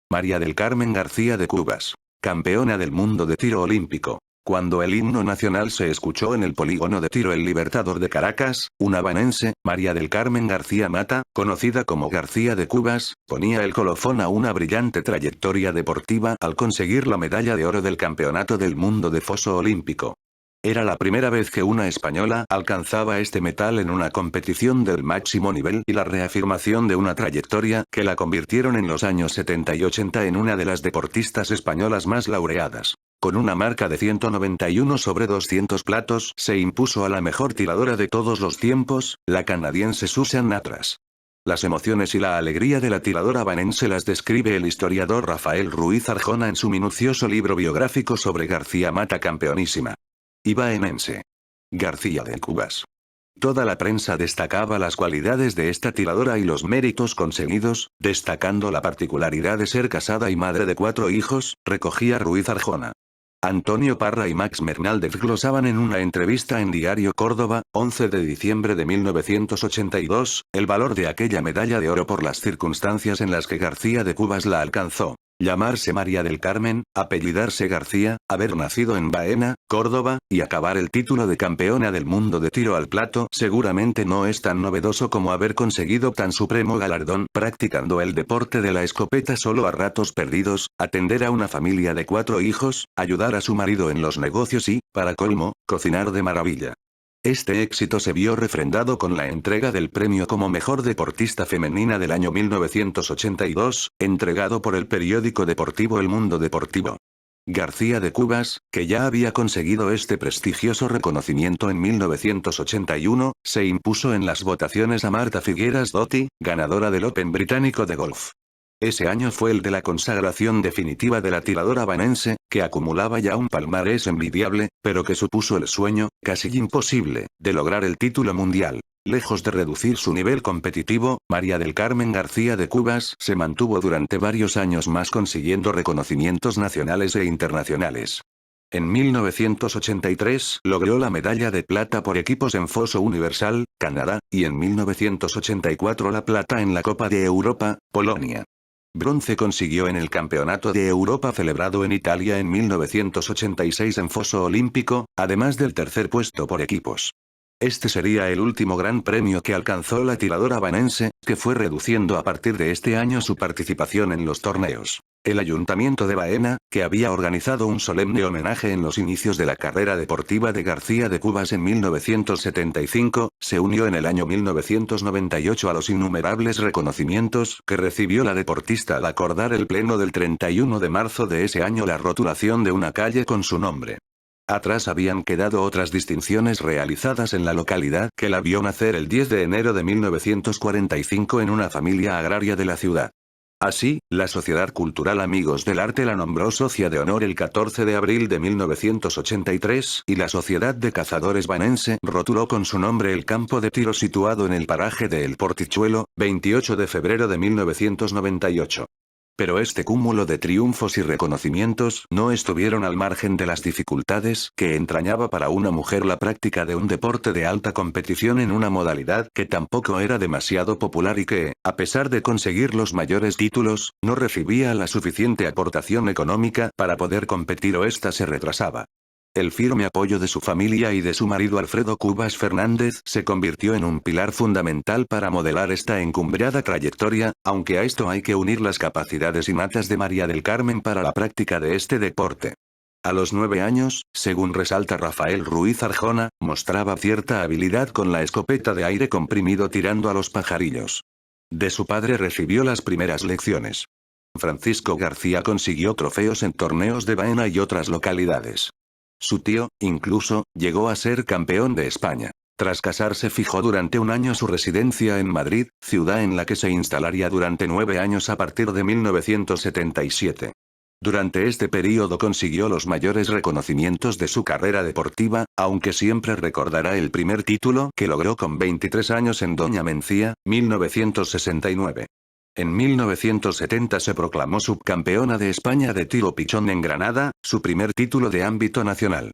María del Carmen García de Cubas. Campeona del mundo de tiro olímpico. Cuando el himno nacional se escuchó en el polígono de tiro El Libertador de Caracas, una habanense, María del Carmen García Mata, conocida como García de Cubas, ponía el colofón a una brillante trayectoria deportiva al conseguir la medalla de oro del Campeonato del Mundo de Foso Olímpico. Era la primera vez que una española alcanzaba este metal en una competición del máximo nivel y la reafirmación de una trayectoria que la convirtieron en los años 70 y 80 en una de las deportistas españolas más laureadas. Con una marca de 191 sobre 200 platos, se impuso a la mejor tiradora de todos los tiempos, la canadiense Susan Natras. Las emociones y la alegría de la tiradora habanense las describe el historiador Rafael Ruiz Arjona en su minucioso libro biográfico sobre García Mata campeonísima. Ibaenense. García de Cubas. Toda la prensa destacaba las cualidades de esta tiradora y los méritos conseguidos, destacando la particularidad de ser casada y madre de 4 hijos, recogía Ruiz Arjona. Antonio Parra y Max Mernaldez glosaban en una entrevista en Diario Córdoba, 11 de diciembre de 1982, el valor de aquella medalla de oro por las circunstancias en las que García de Cubas la alcanzó. Llamarse María del Carmen, apellidarse García, haber nacido en Baena, Córdoba, y acabar el título de campeona del mundo de tiro al plato seguramente no es tan novedoso como haber conseguido tan supremo galardón practicando el deporte de la escopeta solo a ratos perdidos, atender a una familia de 4 hijos, ayudar a su marido en los negocios y, para colmo, cocinar de maravilla. Este éxito se vio refrendado con la entrega del premio como mejor deportista femenina del año 1982, entregado por el periódico deportivo El Mundo Deportivo. García de Cubas, que ya había conseguido este prestigioso reconocimiento en 1981, se impuso en las votaciones a Marta Figueras Doty, ganadora del Open británico de golf. Ese año fue el de la consagración definitiva de la tiradora habanense, que acumulaba ya un palmarés envidiable, pero que supuso el sueño, casi imposible, de lograr el título mundial. Lejos de reducir su nivel competitivo, María del Carmen García de Cubas se mantuvo durante varios años más consiguiendo reconocimientos nacionales e internacionales. En 1983 logró la medalla de plata por equipos en foso universal, Canadá, y en 1984 la plata en la Copa de Europa, Polonia. Bronce consiguió en el Campeonato de Europa celebrado en Italia en 1986 en foso olímpico, además del tercer puesto por equipos. Este sería el último gran premio que alcanzó la tiradora habanense, que fue reduciendo a partir de este año su participación en los torneos. El Ayuntamiento de Baena, que había organizado un solemne homenaje en los inicios de la carrera deportiva de García de Cubas en 1975, se unió en el año 1998 a los innumerables reconocimientos que recibió la deportista al acordar el pleno del 31 de marzo de ese año la rotulación de una calle con su nombre. Atrás habían quedado otras distinciones realizadas en la localidad que la vio nacer el 10 de enero de 1945 en una familia agraria de la ciudad. Así, la Sociedad Cultural Amigos del Arte la nombró socia de honor el 14 de abril de 1983 y la Sociedad de Cazadores Baenense rotuló con su nombre el campo de tiro situado en el paraje de El Portichuelo, 28 de febrero de 1998. Pero este cúmulo de triunfos y reconocimientos no estuvieron al margen de las dificultades que entrañaba para una mujer la práctica de un deporte de alta competición en una modalidad que tampoco era demasiado popular y que, a pesar de conseguir los mayores títulos, no recibía la suficiente aportación económica para poder competir o ésta se retrasaba. El firme apoyo de su familia y de su marido Alfredo Cubas Fernández se convirtió en un pilar fundamental para modelar esta encumbrada trayectoria, aunque a esto hay que unir las capacidades innatas de María del Carmen para la práctica de este deporte. A los 9 años, según resalta Rafael Ruiz Arjona, mostraba cierta habilidad con la escopeta de aire comprimido tirando a los pajarillos. De su padre recibió las primeras lecciones. Francisco García consiguió trofeos en torneos de Baena y otras localidades. Su tío, incluso, llegó a ser campeón de España. Tras casarse fijó durante un año su residencia en Madrid, ciudad en la que se instalaría durante 9 años a partir de 1977. Durante este período consiguió los mayores reconocimientos de su carrera deportiva, aunque siempre recordará el primer título que logró con 23 años en Doña Mencía, 1969. En 1970 se proclamó subcampeona de España de tiro pichón en Granada, su primer título de ámbito nacional.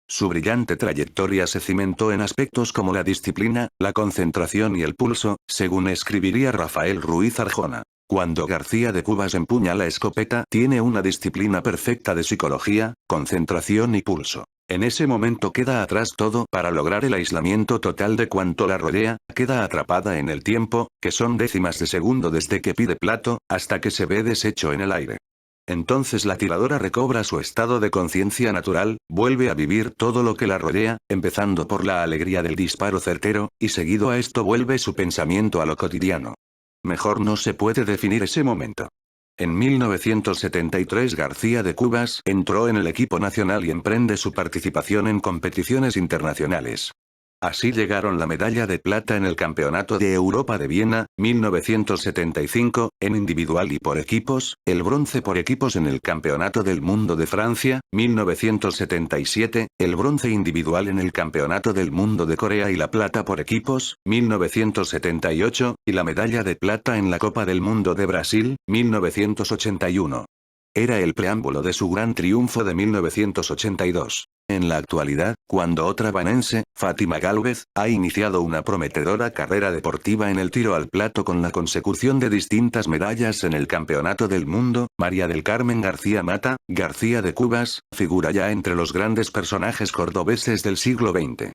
Su brillante trayectoria se cimentó en aspectos como la disciplina, la concentración y el pulso, según escribiría Rafael Ruiz Arjona. Cuando García de Cubas empuña la escopeta, tiene una disciplina perfecta de psicología, concentración y pulso. En ese momento queda atrás todo para lograr el aislamiento total de cuanto la rodea, queda atrapada en el tiempo, que son décimas de segundo desde que pide plato, hasta que se ve deshecho en el aire. Entonces la tiradora recobra su estado de conciencia natural, vuelve a vivir todo lo que la rodea, empezando por la alegría del disparo certero, y seguido a esto vuelve su pensamiento a lo cotidiano. Mejor no se puede definir ese momento. En 1973 García de Cubas entró en el equipo nacional y emprende su participación en competiciones internacionales. Así llegaron la medalla de plata en el Campeonato de Europa de Viena, 1975, en individual y por equipos, el bronce por equipos en el Campeonato del Mundo de Francia, 1977, el bronce individual en el Campeonato del Mundo de Corea y la plata por equipos, 1978, y la medalla de plata en la Copa del Mundo de Brasil, 1981. Era el preámbulo de su gran triunfo de 1982. En la actualidad, cuando otra vanense, Fátima Gálvez, ha iniciado una prometedora carrera deportiva en el tiro al plato con la consecución de distintas medallas en el Campeonato del Mundo, María del Carmen García Mata, García de Cubas, figura ya entre los grandes personajes cordobeses del siglo XX.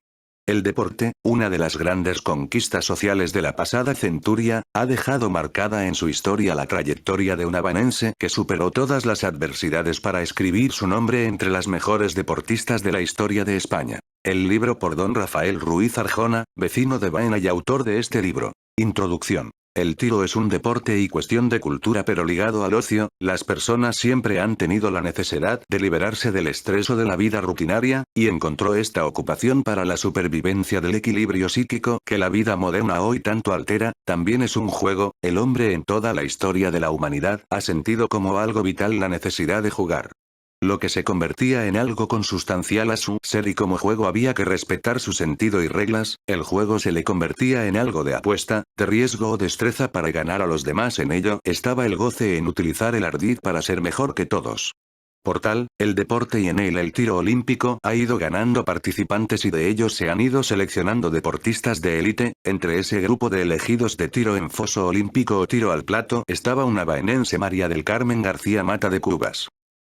El deporte, una de las grandes conquistas sociales de la pasada centuria, ha dejado marcada en su historia la trayectoria de una vanense que superó todas las adversidades para escribir su nombre entre las mejores deportistas de la historia de España. El libro por don Rafael Ruiz Arjona, vecino de Baena y autor de este libro. Introducción. El tiro es un deporte y cuestión de cultura pero ligado al ocio, las personas siempre han tenido la necesidad de liberarse del estrés o de la vida rutinaria, y encontró esta ocupación para la supervivencia del equilibrio psíquico que la vida moderna hoy tanto altera, también es un juego, el hombre en toda la historia de la humanidad ha sentido como algo vital la necesidad de jugar. Lo que se convertía en algo consustancial a su ser y como juego había que respetar su sentido y reglas, el juego se le convertía en algo de apuesta, de riesgo o destreza para ganar a los demás. En ello estaba el goce en utilizar el ardid para ser mejor que todos. Por tal, el deporte y en él el tiro olímpico ha ido ganando participantes y de ellos se han ido seleccionando deportistas de élite. Entre ese grupo de elegidos de tiro en foso olímpico o tiro al plato estaba una baenense María del Carmen García Mata de Cubas.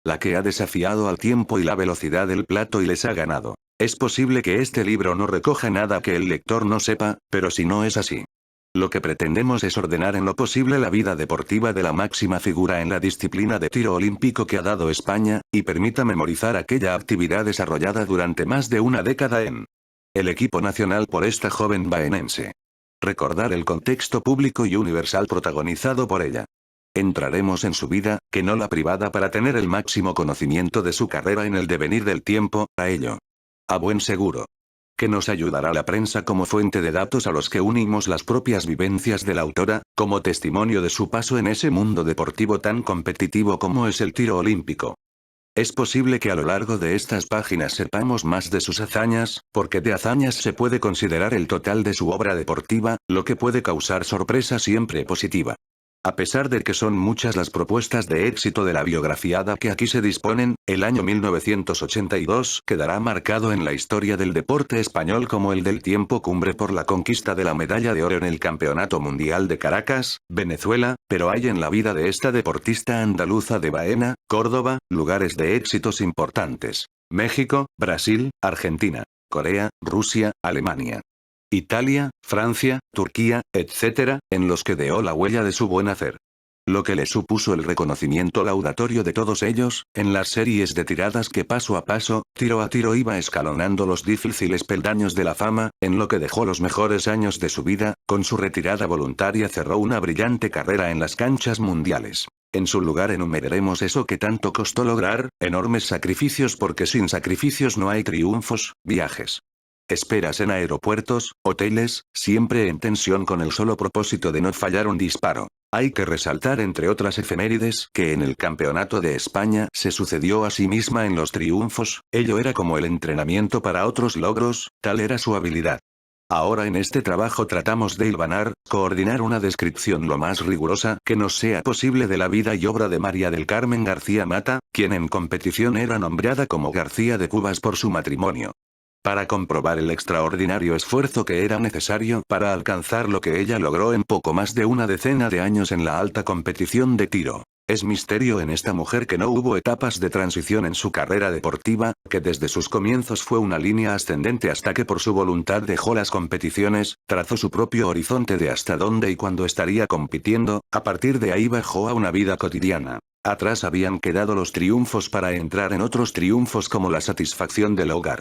La que ha desafiado al tiempo y la velocidad del plato y les ha ganado. Es posible que este libro no recoja nada que el lector no sepa, pero si no es así. Lo que pretendemos es ordenar en lo posible la vida deportiva de la máxima figura en la disciplina de tiro olímpico que ha dado España, y permita memorizar aquella actividad desarrollada durante más de una década en el equipo nacional por esta joven baenense. Recordar el contexto público y universal protagonizado por ella. Entraremos en su vida, que no la privada para tener el máximo conocimiento de su carrera en el devenir del tiempo, a ello. A buen seguro. Que nos ayudará la prensa como fuente de datos a los que unimos las propias vivencias de la autora, como testimonio de su paso en ese mundo deportivo tan competitivo como es el tiro olímpico. Es posible que a lo largo de estas páginas sepamos más de sus hazañas, porque de hazañas se puede considerar el total de su obra deportiva, lo que puede causar sorpresa siempre positiva. A pesar de que son muchas las propuestas de éxito de la biografiada que aquí se disponen, el año 1982 quedará marcado en la historia del deporte español como el del tiempo cumbre por la conquista de la medalla de oro en el Campeonato Mundial de Caracas, Venezuela, pero hay en la vida de esta deportista andaluza de Baena, Córdoba, lugares de éxitos importantes. México, Brasil, Argentina, Corea, Rusia, Alemania, Italia, Francia, Turquía, etc., en los que dejó la huella de su buen hacer. Lo que le supuso el reconocimiento laudatorio de todos ellos, en las series de tiradas que paso a paso, tiro a tiro iba escalonando los difíciles peldaños de la fama, en lo que dejó los mejores años de su vida, con su retirada voluntaria cerró una brillante carrera en las canchas mundiales. En su lugar enumeraremos eso que tanto costó lograr, enormes sacrificios porque sin sacrificios no hay triunfos, viajes. Esperas en aeropuertos, hoteles, siempre en tensión con el solo propósito de no fallar un disparo. Hay que resaltar entre otras efemérides que en el Campeonato de España se sucedió a sí misma en los triunfos, ello era como el entrenamiento para otros logros, tal era su habilidad. Ahora en este trabajo tratamos de hilvanar, coordinar una descripción lo más rigurosa que nos sea posible de la vida y obra de María del Carmen García Mata, quien en competición era nombrada como García de Cubas por su matrimonio. para comprobar el extraordinario esfuerzo que era necesario para alcanzar lo que ella logró en poco más de una decena de años en la alta competición de tiro. Es misterio en esta mujer que no hubo etapas de transición en su carrera deportiva, que desde sus comienzos fue una línea ascendente hasta que por su voluntad dejó las competiciones, trazó su propio horizonte de hasta dónde y cuándo estaría compitiendo, a partir de ahí bajó a una vida cotidiana. Atrás habían quedado los triunfos para entrar en otros triunfos como la satisfacción del hogar.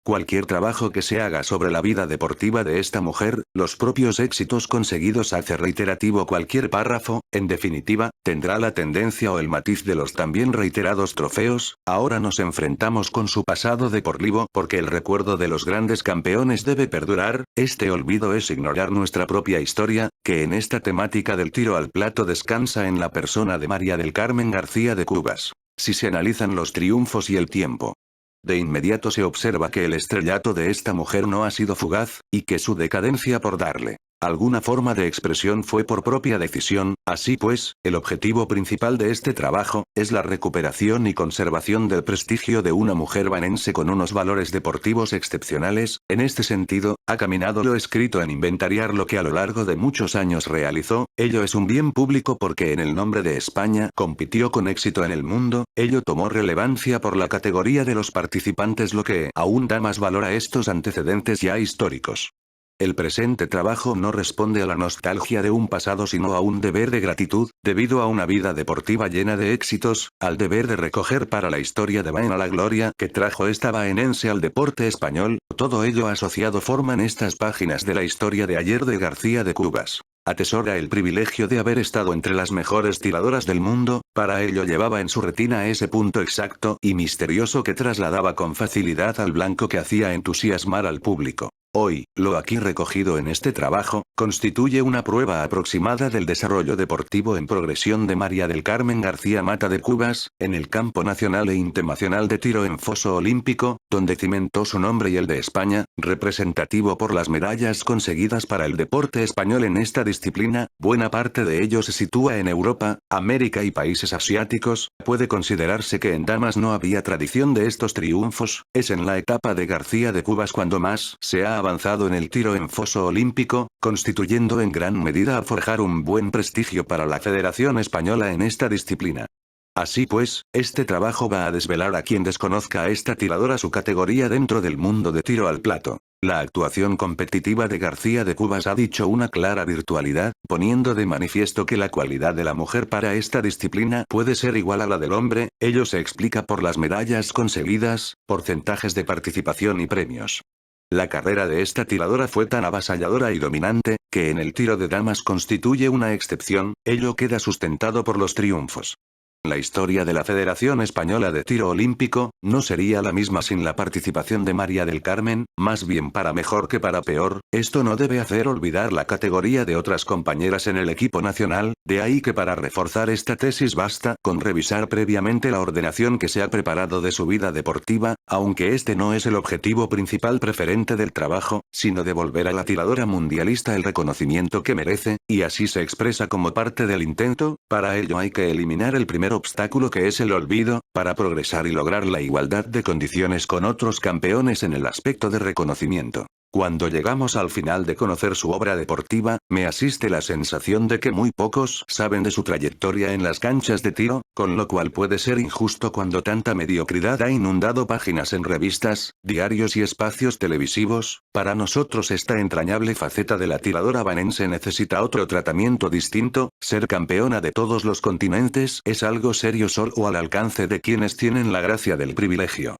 Cualquier trabajo que se haga sobre la vida deportiva de esta mujer, los propios éxitos conseguidos hace reiterativo cualquier párrafo, en definitiva, tendrá la tendencia o el matiz de los también reiterados trofeos. Ahora nos enfrentamos con su pasado deportivo porque el recuerdo de los grandes campeones debe perdurar, este olvido es ignorar nuestra propia historia, que en esta temática del tiro al plato descansa en la persona de María del Carmen García de Cubas. Si se analizan los triunfos y el tiempo, de inmediato se observa que el estrellato de esta mujer no ha sido fugaz, y que su decadencia por darle alguna forma de expresión fue por propia decisión. Así pues, el objetivo principal de este trabajo, es la recuperación y conservación del prestigio de una mujer vanense con unos valores deportivos excepcionales. En este sentido, ha caminado lo escrito en inventariar lo que a lo largo de muchos años realizó. Ello es un bien público porque en el nombre de España compitió con éxito en el mundo. Ello tomó relevancia por la categoría de los participantes, lo que aún da más valor a estos antecedentes ya históricos. El presente trabajo no responde a la nostalgia de un pasado sino a un deber de gratitud, debido a una vida deportiva llena de éxitos, al deber de recoger para la historia de Baena la gloria que trajo esta baenense al deporte español. Todo ello asociado forman estas páginas de la historia de ayer de García de Cubas. Atesora el privilegio de haber estado entre las mejores tiradoras del mundo, para ello llevaba en su retina ese punto exacto y misterioso que trasladaba con facilidad al blanco que hacía entusiasmar al público. Hoy, lo aquí recogido en este trabajo, constituye una prueba aproximada del desarrollo deportivo en progresión de María del Carmen García Mata de Cubas, en el campo nacional e internacional de tiro en foso olímpico, donde cimentó su nombre y el de España, representativo por las medallas conseguidas para el deporte español en esta disciplina. Buena parte de ello se sitúa en Europa, América y países asiáticos. Puede considerarse que en damas no había tradición de estos triunfos, es en la etapa de García de Cubas cuando más se ha avanzado en el tiro en foso olímpico, constituyendo en gran medida a forjar un buen prestigio para la Federación Española en esta disciplina. Así pues, este trabajo va a desvelar a quien desconozca a esta tiradora su categoría dentro del mundo de tiro al plato. La actuación competitiva de García de Cubas ha dicho una clara virtualidad, poniendo de manifiesto que la cualidad de la mujer para esta disciplina puede ser igual a la del hombre. Ello se explica por las medallas conseguidas, porcentajes de participación y premios. La carrera de esta tiradora fue tan avasalladora y dominante, que en el tiro de damas constituye una excepción. Ello queda sustentado por los triunfos. La historia de la Federación Española de Tiro Olímpico, no sería la misma sin la participación de María del Carmen, más bien para mejor que para peor. Esto no debe hacer olvidar la categoría de otras compañeras en el equipo nacional, de ahí que para reforzar esta tesis basta con revisar previamente la ordenación que se ha preparado de su vida deportiva, aunque este no es el objetivo principal preferente del trabajo, sino devolver a la tiradora mundialista el reconocimiento que merece, y así se expresa como parte del intento. Para ello hay que eliminar el primer obstáculo que es el olvido, para progresar y lograr la igualdad de condiciones con otros campeones en el aspecto de reconocimiento. Cuando llegamos al final de conocer su obra deportiva, me asiste la sensación de que muy pocos saben de su trayectoria en las canchas de tiro, con lo cual puede ser injusto cuando tanta mediocridad ha inundado páginas en revistas, diarios y espacios televisivos. Para nosotros esta entrañable faceta de la tiradora vanense necesita otro tratamiento distinto. Ser campeona de todos los continentes es algo serio solo al alcance de quienes tienen la gracia del privilegio.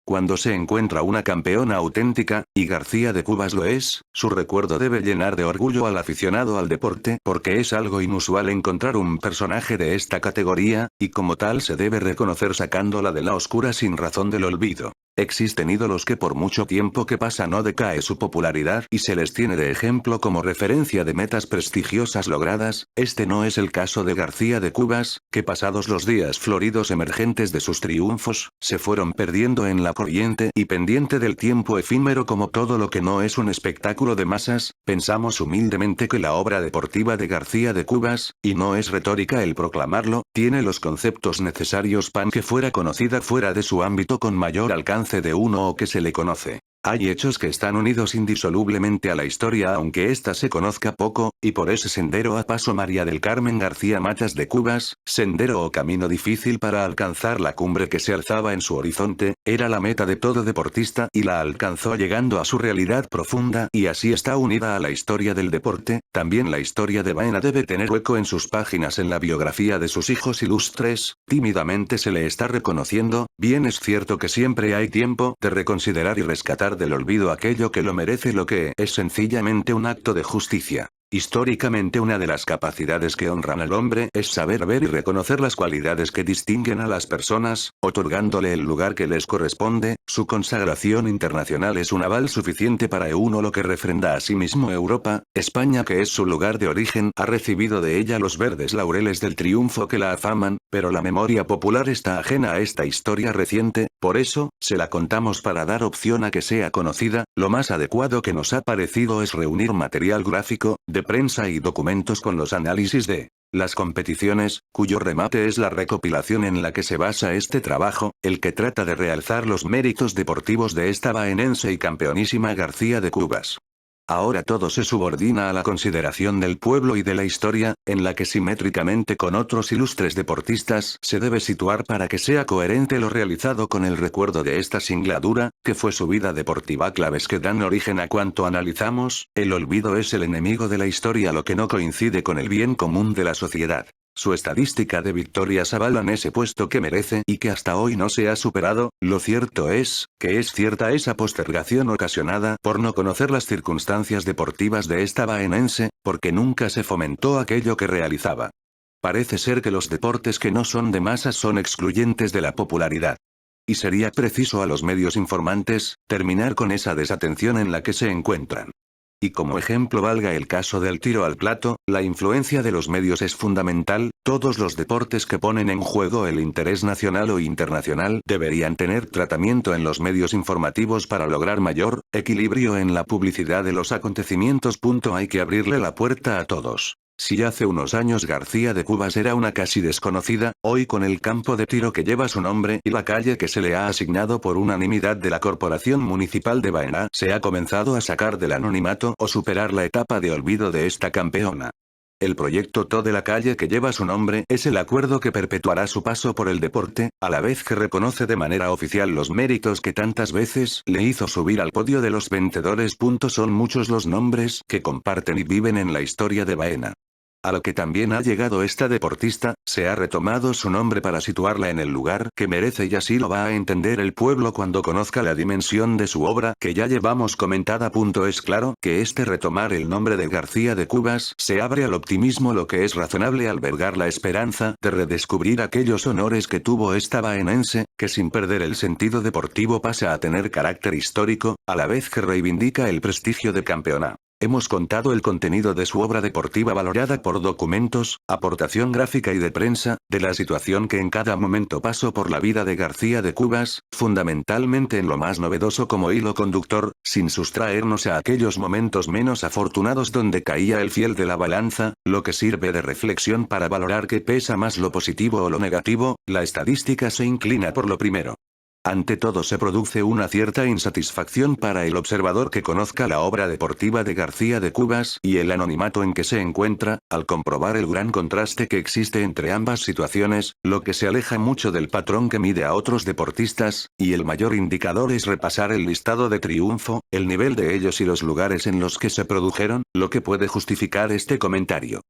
Cuando se encuentra una campeona auténtica, y García de Cubas lo es, su recuerdo debe llenar de orgullo al aficionado al deporte, porque es algo inusual encontrar un personaje de esta categoría, y como tal se debe reconocer sacándola de la oscura sin razón del olvido. Existen ídolos que por mucho tiempo que pasa no decae su popularidad y se les tiene de ejemplo como referencia de metas prestigiosas logradas. Este no es el caso de García de Cubas, que pasados los días floridos emergentes de sus triunfos, se fueron perdiendo en la corriente y pendiente del tiempo efímero como todo lo que no es un espectáculo de masas. Pensamos humildemente que la obra deportiva de García de Cubas, y no es retórica el proclamarlo, tiene los conceptos necesarios para que fuera conocida fuera de su ámbito con mayor alcance de uno o que se le conoce. Hay hechos que están unidos indisolublemente a la historia aunque ésta se conozca poco, y por ese sendero a paso María del Carmen García Matas de Cubas, sendero o camino difícil para alcanzar la cumbre que se alzaba en su horizonte, era la meta de todo deportista y la alcanzó llegando a su realidad profunda y así está unida a la historia del deporte. También la historia de Baena debe tener hueco en sus páginas en la biografía de sus hijos ilustres, tímidamente se le está reconociendo. Bien es cierto que siempre hay tiempo de reconsiderar y rescatar del olvido aquello que lo merece, lo que es sencillamente un acto de justicia. Históricamente una de las capacidades que honran al hombre es saber ver y reconocer las cualidades que distinguen a las personas, otorgándole el lugar que les corresponde. Su consagración internacional es un aval suficiente para uno, lo que refrenda asimismo Europa. España, que es su lugar de origen, ha recibido de ella los verdes laureles del triunfo que la afaman, pero la memoria popular está ajena a esta historia reciente, por eso, se la contamos para dar opción a que sea conocida. Lo más adecuado que nos ha parecido es reunir material gráfico, de prensa y documentos con los análisis de las competiciones, cuyo remate es la recopilación en la que se basa este trabajo, el que trata de realzar los méritos deportivos de esta baenense y campeonísima García de Cubas. Ahora todo se subordina a la consideración del pueblo y de la historia, en la que simétricamente con otros ilustres deportistas se debe situar para que sea coherente lo realizado con el recuerdo de esta singladura, que fue su vida deportiva. Claves que dan origen a cuanto analizamos. El olvido es el enemigo de la historia, lo que no coincide con el bien común de la sociedad. Su estadística de victorias avalan ese puesto que merece y que hasta hoy no se ha superado. Lo cierto es, que es cierta esa postergación ocasionada por no conocer las circunstancias deportivas de esta baenense, porque nunca se fomentó aquello que realizaba. Parece ser que los deportes que no son de masas son excluyentes de la popularidad. Y sería preciso a los medios informantes, terminar con esa desatención en la que se encuentran. Y como ejemplo valga el caso del tiro al plato, la influencia de los medios es fundamental. Todos los deportes que ponen en juego el interés nacional o internacional deberían tener tratamiento en los medios informativos para lograr mayor equilibrio en la publicidad de los acontecimientos. Hay que abrirle la puerta a todos. Si hace unos años García de Cubas era una casi desconocida, hoy con el campo de tiro que lleva su nombre y la calle que se le ha asignado por unanimidad de la Corporación Municipal de Baena, se ha comenzado a sacar del anonimato o superar la etapa de olvido de esta campeona. El proyecto TO de la calle que lleva su nombre es el acuerdo que perpetuará su paso por el deporte, a la vez que reconoce de manera oficial los méritos que tantas veces le hizo subir al podio de los vencedores. Son muchos los nombres que comparten y viven en la historia de Baena. A lo que también ha llegado esta deportista, se ha retomado su nombre para situarla en el lugar que merece y así lo va a entender el pueblo cuando conozca la dimensión de su obra que ya llevamos comentada. Es claro que este retomar el nombre de García de Cubas se abre al optimismo, lo que es razonable albergar la esperanza de redescubrir aquellos honores que tuvo esta baenense, que sin perder el sentido deportivo pasa a tener carácter histórico, a la vez que reivindica el prestigio de campeona. Hemos contado el contenido de su obra deportiva valorada por documentos, aportación gráfica y de prensa, de la situación que en cada momento pasó por la vida de García de Cubas, fundamentalmente en lo más novedoso como hilo conductor, sin sustraernos a aquellos momentos menos afortunados donde caía el fiel de la balanza, lo que sirve de reflexión para valorar qué pesa más, lo positivo o lo negativo. La estadística se inclina por lo primero. Ante todo se produce una cierta insatisfacción para el observador que conozca la obra deportiva de García de Cubas y el anonimato en que se encuentra, al comprobar el gran contraste que existe entre ambas situaciones, lo que se aleja mucho del patrón que mide a otros deportistas, y el mayor indicador es repasar el listado de triunfo, el nivel de ellos y los lugares en los que se produjeron, lo que puede justificar este comentario.